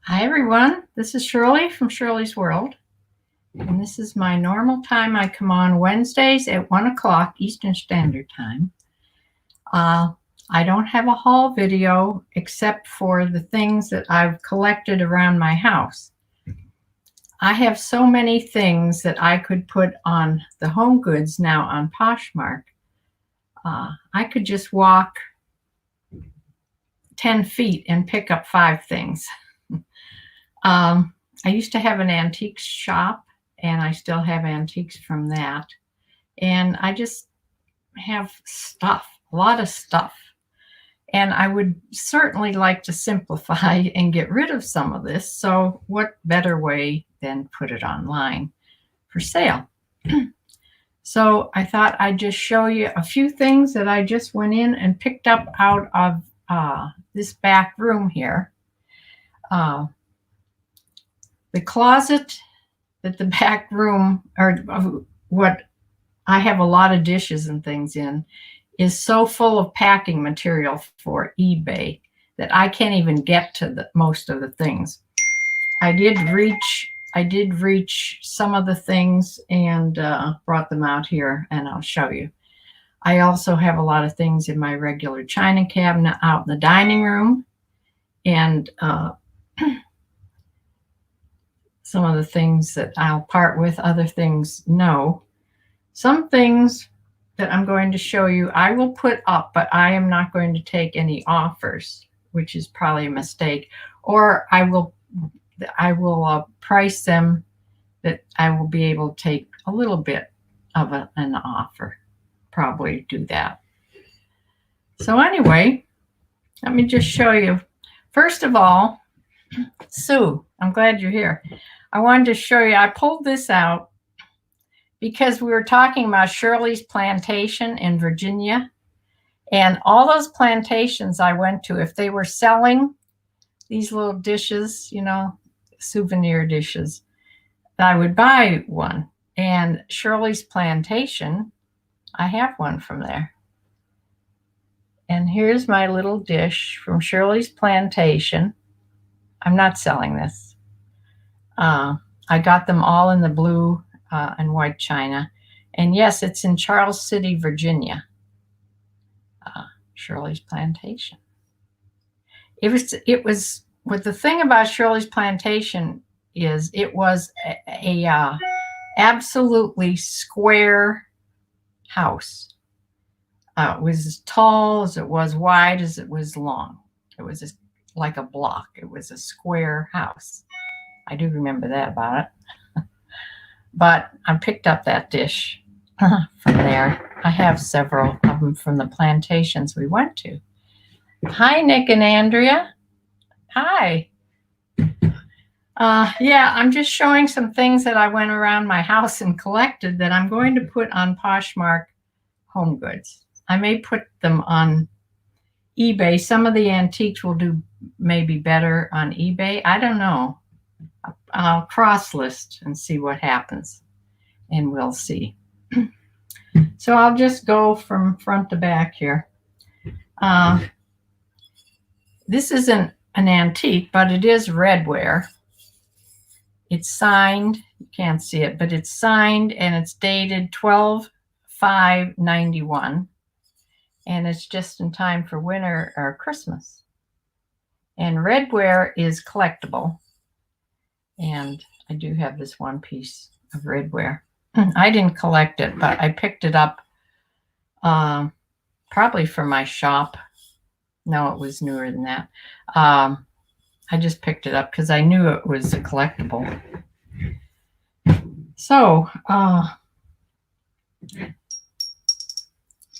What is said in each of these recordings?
Hi everyone, this is Shirley from Shirley's World, and this is my normal time. I come on Wednesdays at 1 o'clock Eastern Standard Time. I don't have a haul video except for the things that I've collected around my house. I have so many things that I could put on the Home Goods now on Poshmark. I could just walk 10 feet and pick up 5 things. I used to have an antique shop, and I still have antiques from that. And I just have stuff, a lot of stuff. And I would certainly like to simplify and get rid of some of this. So what better way than put it online for sale? So I thought I'd just show you a few things that I just went in and picked up out of this back room here. The closet at the back room, or what I have a lot of dishes and things in, is so full of packing material for eBay that I can't even get to most of the things. I did reach some of the things and brought them out here, and I'll show you. I also have a lot of things in my regular china cabinet out in the dining room, and some of the things that I'll part with, other things no. Some things that I'm going to show you I will put up, but I am not going to take any offers, which is probably a mistake. Or I will price them that I will be able to take a little bit of an offer. Probably do that. So anyway, let me just show you. First of all, Sue, I'm glad you're here. I wanted to show you, I pulled this out because we were talking about Shirley's plantation in Virginia. And all those plantations I went to, if they were selling these little dishes, you know, souvenir dishes, I would buy one. And Shirley's plantation, I have one from there. And here's my little dish from Shirley's plantation. I'm not selling this. I got them all in the blue and white china. And yes, it's in Charles City, Virginia. Shirley's plantation. It was what the thing about Shirley's plantation is, it was a absolutely square house. It was as tall as it was wide as it was long. It was like a block. It was a square house. I do remember that about it. But I picked up that dish from there. I have several of them from the plantations we went to. Hi, Nick and Andrea. Hi. Yeah, I'm just showing some things that I went around my house and collected that I'm going to put on Poshmark Home Goods. I may put them on eBay. Some of the antiques will do maybe better on eBay. I don't know. I'll cross list and see what happens, and we'll see. So I'll just go from front to back here. This isn't an antique, but it is redware. It's signed. You can't see it, but it's signed, and it's dated 12/5/91. And it's just in time for winter or Christmas. And redware is collectible. And I do have this one piece of redware. I didn't collect it, but I picked it up probably for my shop. No, it was newer than that. I just picked it up because I knew it was a collectible. So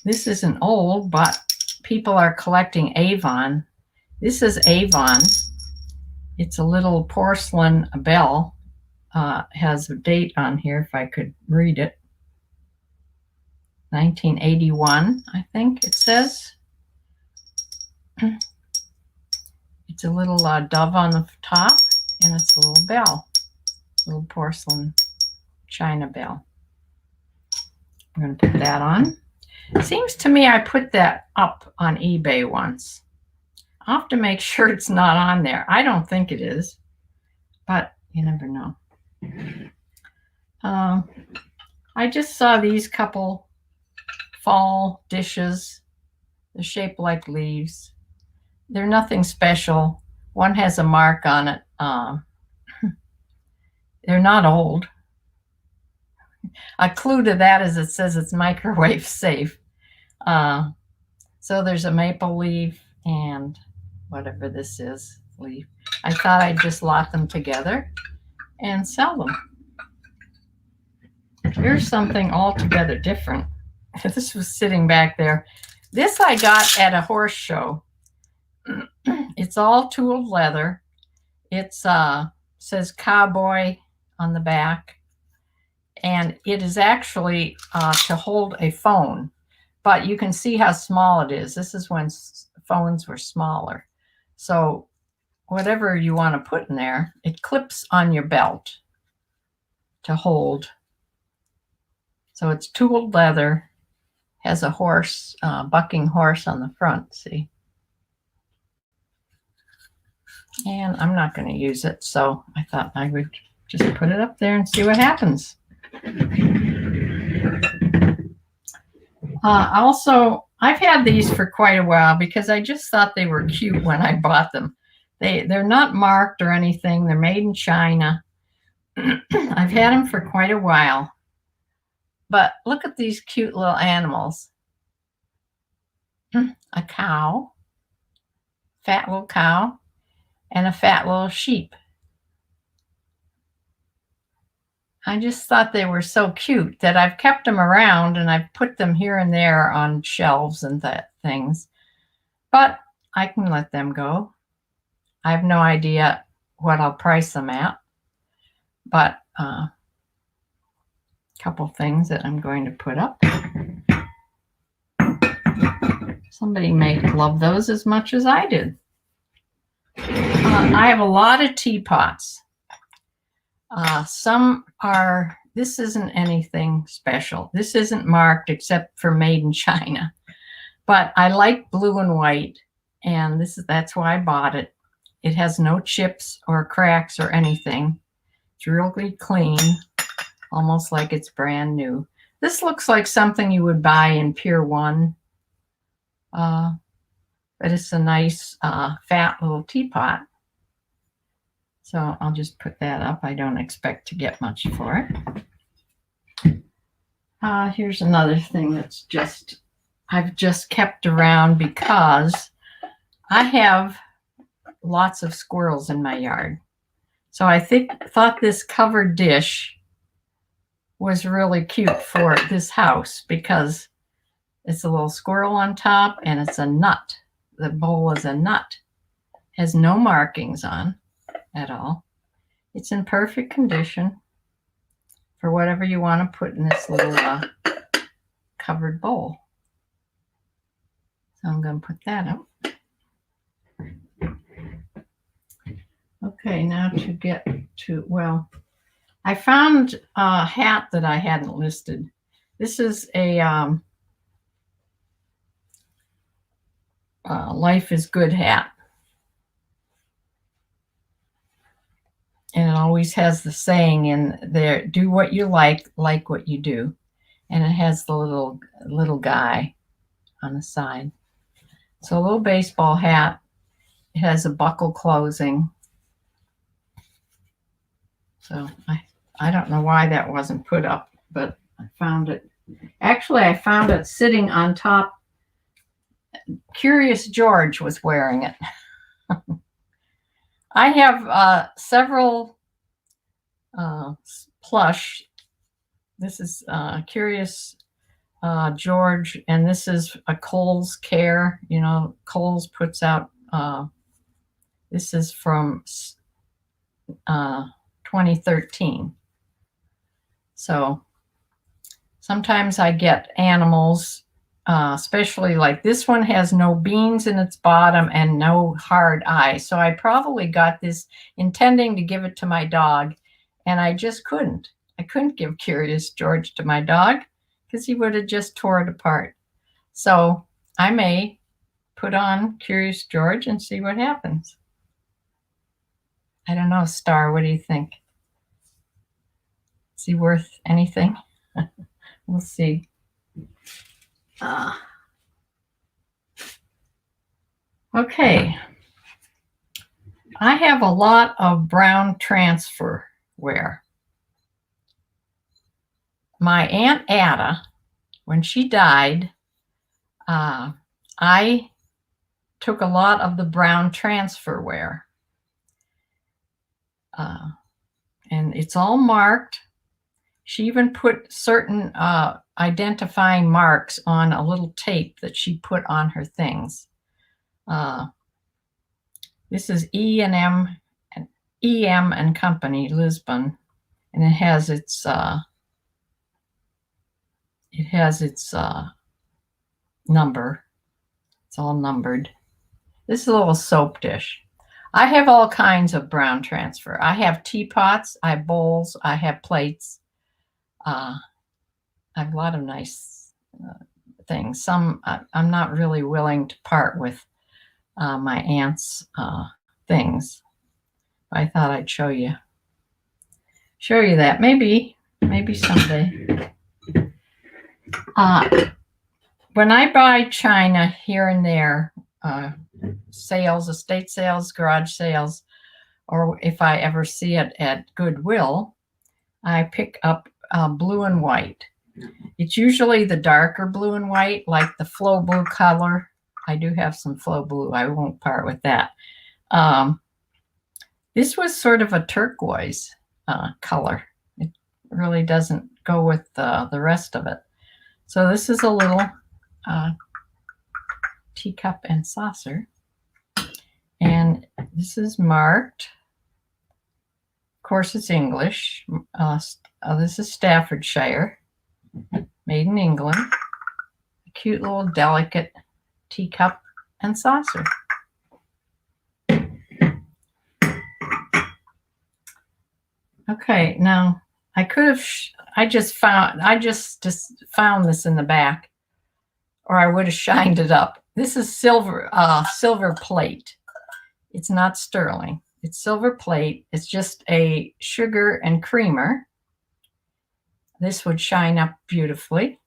this isn't old, but people are collecting Avon. This is Avon. It's a little porcelain bell. Has a date on here if I could read it. 1981, I think it says. It's a little dove on the top, and it's a little bell, little porcelain china bell. I'm going to put that on. It seems to me I put that up on eBay once. I'll have to make sure it's not on there. I don't think it is. but you never know. I just saw these couple fall dishes. They're shaped like leaves. They're nothing special. One has a mark on it. They're not old. A clue to that is it says it's microwave safe. So there's a maple leaf and whatever this is, leaf. I thought I'd just lot them together and sell them. Here's something altogether different. This was sitting back there. This I got at a horse show. It's all tooled leather. It says cowboy on the back. And it is actually to hold a phone. But you can see how small it is. This is when phones were smaller. So whatever you want to put in there, it clips on your belt to hold. So it's tooled leather, has a horse, bucking horse on the front, see? And I'm not going to use it, so I thought I would just put it up there and see what happens. Also, I've had these for quite a while because I just thought they were cute when I bought them. They're not marked or anything. They're made in China. I've had them for quite a while. But look at these cute little animals. A cow, fat little cow, and a fat little sheep. I just thought they were so cute that I've kept them around and I've put them here and there on shelves and things. But I can let them go. I have no idea what I'll price them at. But a couple things that I'm going to put up. Somebody may love those as much as I did. I have a lot of teapots. Some are, this isn't anything special. This isn't marked except for made in China. But I like blue and white, and that's why I bought it. It has no chips or cracks or anything. It's really clean, almost like it's brand new. This looks like something you would buy in Pier 1. But it's a nice fat little teapot. So I'll just put that up. I don't expect to get much for it. Here's another thing that's I've just kept around because I have lots of squirrels in my yard. So I thought this covered dish was really cute for this house because it's a little squirrel on top and it's a nut. The bowl is a nut. Has no markings on at all. It's in perfect condition for whatever you want to put in this little covered bowl. So I'm going to put that up. Okay, now to get to, well, I found a hat that I hadn't listed. This is a Life is Good hat. And it always has the saying in there, do what you like what you do. And it has the little guy on the side. So a little baseball hat. It has a buckle closing. So I don't know why that wasn't put up, but I found it. Actually, I found it sitting on top. Curious George was wearing it. I have several plush. This is Curious George, and this is a Kohl's Care. You know, Kohl's puts out, this is from 2013. So sometimes I get animals, especially like this one has no beans in its bottom and no hard eyes. So I probably got this intending to give it to my dog, and I just couldn't. I couldn't give Curious George to my dog because he would have just tore it apart. So I may put on Curious George and see what happens. I don't know, Star, what do you think? Is he worth anything? We'll see. Okay. I have a lot of brown transfer wear. My Aunt Ada, when she died, I took a lot of the brown transfer wear. And it's all marked. She even put certain identifying marks on a little tape that she put on her things. This is E&M and Company, Lisbon, and it has its number. It's all numbered. This is a little soap dish. I have all kinds of brown transfer. I have teapots, I have bowls, I have plates. I have a lot of nice things. Some I'm not really willing to part with my aunt's things. I thought I'd show you that. Maybe someday. When I buy china here and there, sales, estate sales, garage sales, or if I ever see it at Goodwill, I pick up blue and white. It's usually the darker blue and white, like the flow blue color. I do have some flow blue. I won't part with that. This was sort of a turquoise color. It really doesn't go with the rest of it. So this is a little teacup and saucer. And this is marked. Of course, it's English. This is Staffordshire, made in England. A cute little delicate teacup and saucer. Okay, now I could have. I just found this in the back, or I would have shined it up. This is silver plate. It's not sterling. It's silver plate. It's just a sugar and creamer. This would shine up beautifully.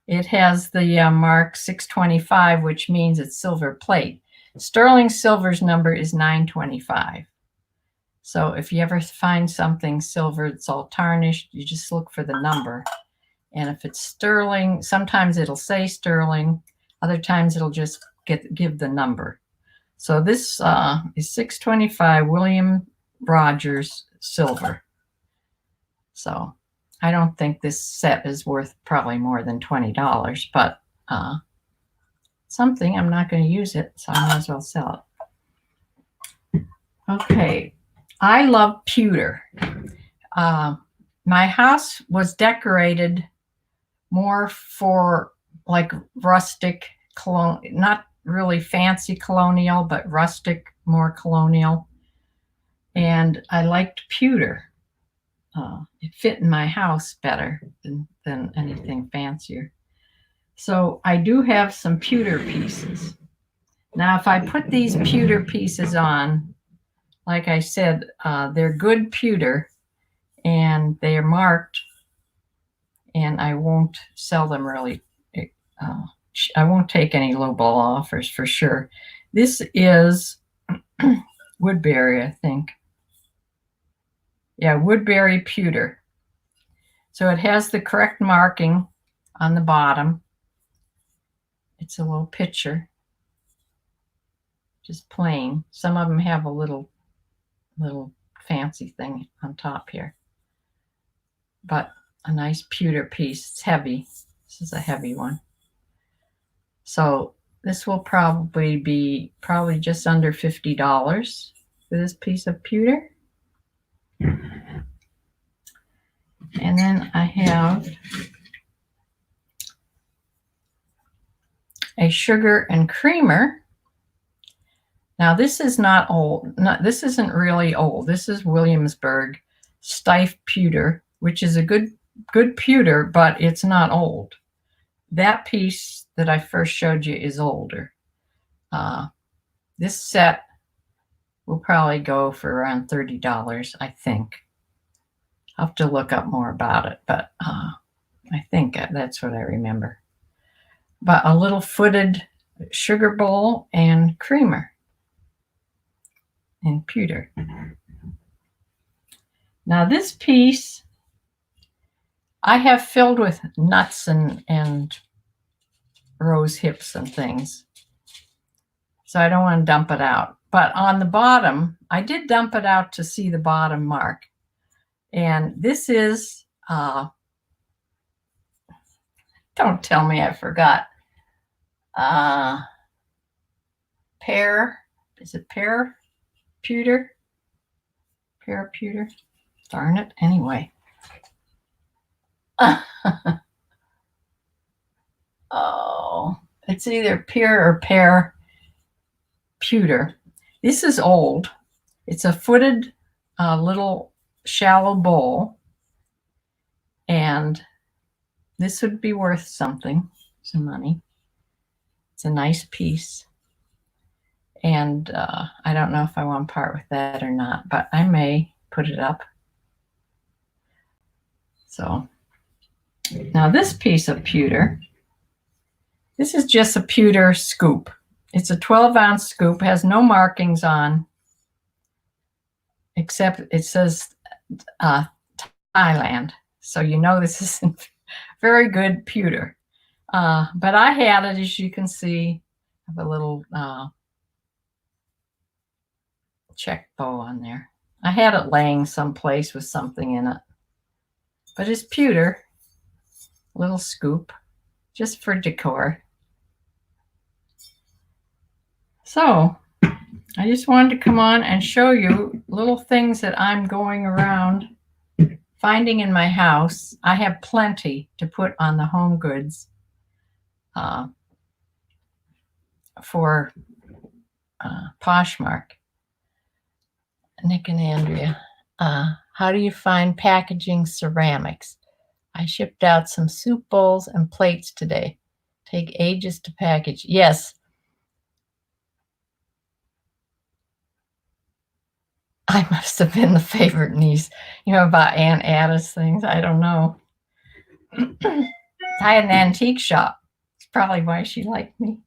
It has the mark 625, which means it's silver plate. Sterling silver's number is 925. So if you ever find something silver that's all tarnished, you just look for the number. And if it's sterling, sometimes it'll say sterling. Other times it'll just give the number. So this is 625 William Rogers silver. So I don't think this set is worth probably more than $20, but something. I'm not going to use it, so I might as well sell it. Okay, I love pewter. My house was decorated more for like rustic, not really fancy colonial, but rustic, more colonial. And I liked pewter. It fit in my house better than anything fancier. So I do have some pewter pieces. Now, if I put these pewter pieces on, like I said, they're good pewter and they are marked, and I won't sell them really. I won't take any lowball offers for sure. This is Woodbury, I think. Yeah, Woodbury pewter. So it has the correct marking on the bottom. It's a little picture, just plain. Some of them have a little fancy thing on top here. But a nice pewter piece. It's heavy. This is a heavy one. So this will probably be just under $50 for this piece of pewter. And then I have a sugar and creamer. Now this is not old. This isn't really old. This is Williamsburg Stiff pewter, which is a good pewter, but it's not old. That piece that I first showed you is older. This set will probably go for around $30, I think. I'll have to look up more about it, but I think that's what I remember. But a little footed sugar bowl and creamer in pewter. Now this piece I have filled with nuts and rose hips and things. So I don't want to dump it out. But on the bottom, I did dump it out to see the bottom mark. And this is, don't tell me I forgot. Pear, is it pear pewter? Pear pewter? Darn it. Anyway. Oh, it's either pear or pear pewter. This is old. It's a footed little shallow bowl. And this would be worth something, some money. It's a nice piece. And I don't know if I want to part with that or not, but I may put it up. So now this piece of pewter, this is just a pewter scoop. It's a 12-ounce scoop, has no markings on, except it says Thailand. So you know this isn't very good pewter. But I had it, as you can see, I have a little check bow on there. I had it laying someplace with something in it. But it's pewter, little scoop, just for decor. So I just wanted to come on and show you little things that I'm going around finding in my house. I have plenty to put on the Home Goods for Poshmark. Nick and Andrea, how do you find packaging ceramics? I shipped out some soup bowls and plates today. Take ages to package. Yes. I must have been the favorite niece. You know about Aunt Ada's things? I don't know. I had an antique shop. It's probably why she liked me.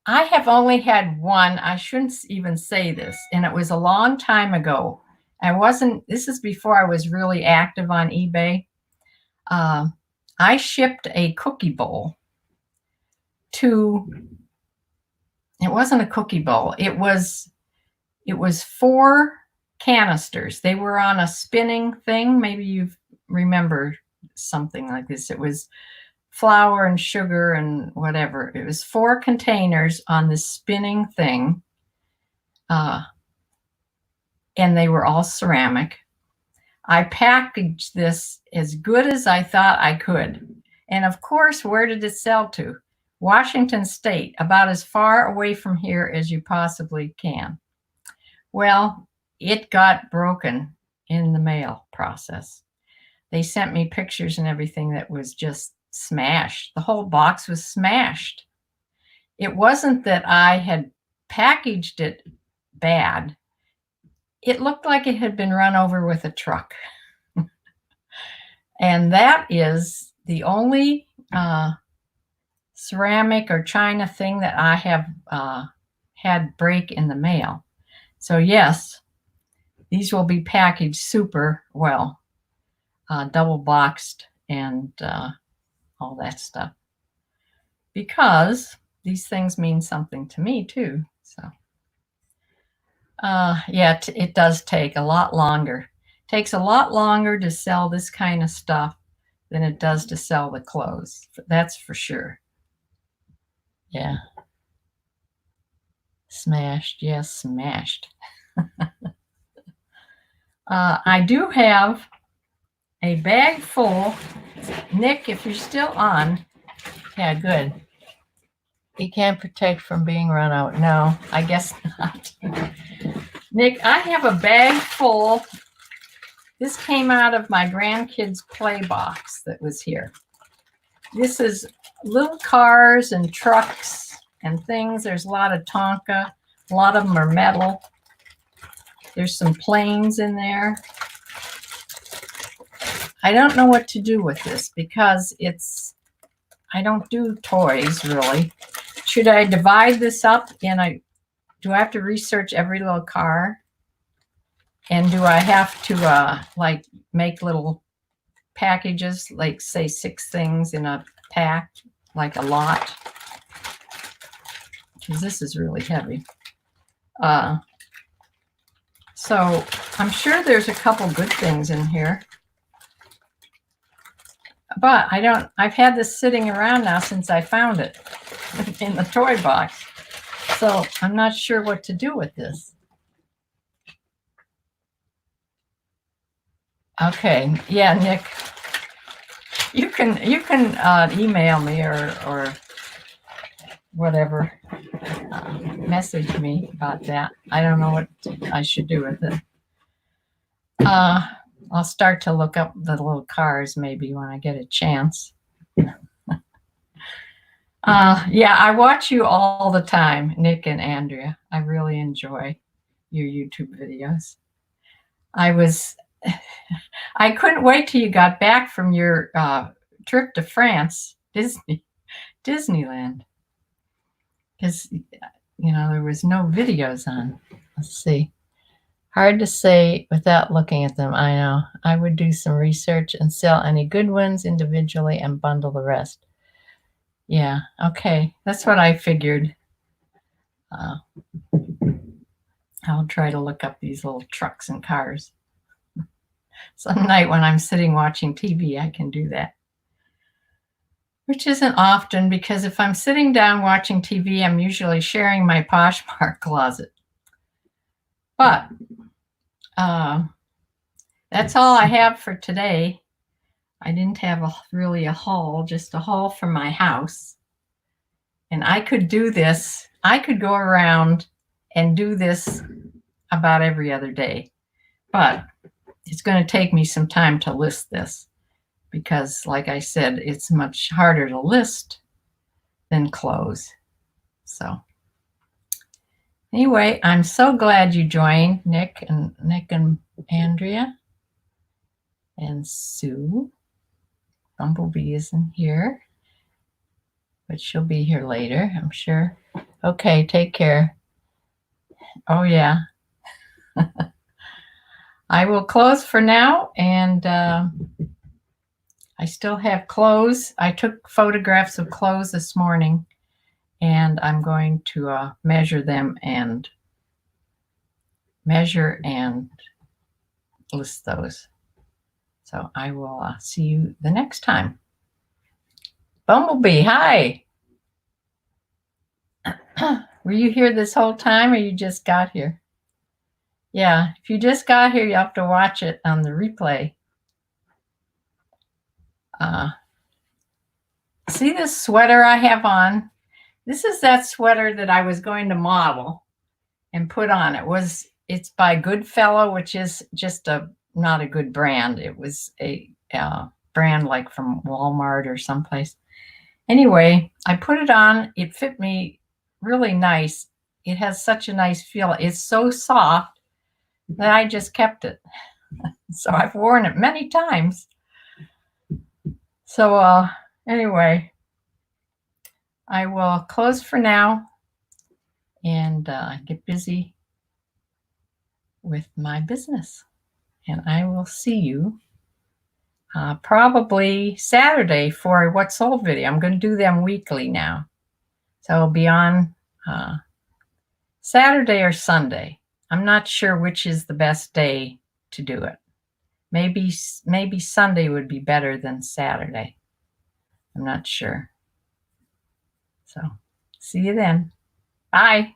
I have only had one. I shouldn't even say this, and it was a long time ago. This is before I was really active on eBay. I shipped a cookie bowl it wasn't a cookie bowl. It was 4 canisters. They were on a spinning thing. Maybe you remember something like this. It was flour and sugar and whatever. It was 4 containers on this spinning thing. And they were all ceramic. I packaged this as good as I thought I could. And of course, where did it sell to? Washington State, about as far away from here as you possibly can. Well, it got broken in the mail process. They sent me pictures and everything that was just smashed. The whole box was smashed. It wasn't that I had packaged it bad. It looked like it had been run over with a truck. And that is the only ceramic or china thing that I have had break in the mail. So yes, these will be packaged super well, double boxed and all that stuff, because these things mean something to me too. So yeah, it does take a lot longer. It takes a lot longer to sell this kind of stuff than it does to sell the clothes. That's for sure. Yeah. Smashed. Yes, smashed. I do have a bag full. Nick, if you're still on, yeah, good. You can't protect from being run out. No, I guess not. Nick, I have a bag full. This came out of my grandkids' play box that was here. This is little cars and trucks and things. There's a lot of Tonka. A lot of them are metal. There's some planes in there. I don't know what to do with this because I don't do toys really. Should I divide this up and do I have to research every little car? And do I have to like make little packages, like say 6 things in a pack, like a lot? Because this is really heavy. So I'm sure there's a couple good things in here. But I've had this sitting around now since I found it in the toy box. So I'm not sure what to do with this. Okay, yeah, Nick, you can email me or whatever, message me about that. I don't know what I should do with it. I'll start to look up the little cars maybe when I get a chance. Yeah, I watch you all the time, Nick and Andrea. I really enjoy your YouTube videos. I couldn't wait till you got back from your trip to France, Disneyland, because there was no videos on. Let's see. Hard to say without looking at them. I know. I would do some research and sell any good ones individually and bundle the rest. Yeah, okay. That's what I figured. I'll try to look up these little trucks and cars. Some night when I'm sitting watching TV, I can do that. Which isn't often, because if I'm sitting down watching TV, I'm usually sharing my Poshmark closet. But that's all I have for today. I didn't have really a haul, just a haul from my house. And I could do this. I could go around and do this about every other day. But it's going to take me some time to list this because, like I said, it's much harder to list than clothes. So anyway, I'm so glad you joined, Nick and Andrea and Sue. Bumblebee isn't here, but she'll be here later, I'm sure. Okay, take care. Oh, yeah. I will close for now, and I still have clothes. I took photographs of clothes this morning, and I'm going to measure them and list those. So I will see you the next time. Bumblebee, hi. Were you here this whole time or you just got here? Yeah, if you just got here, you have to watch it on the replay. See this sweater I have on? This is that sweater that I was going to model and put on. It's by Goodfellow, which is just not a good brand. It was a brand like from Walmart or someplace. Anyway, I put it on. It fit me really nice. It has such a nice feel. It's so soft that I just kept it. So I've worn it many times. So anyway, I will close for now and get busy with my business. And I will see you probably Saturday for a What Sold video. I'm going to do them weekly now. So I'll be on Saturday or Sunday. I'm not sure which is the best day to do it. Maybe Sunday would be better than Saturday. I'm not sure. So see you then. Bye.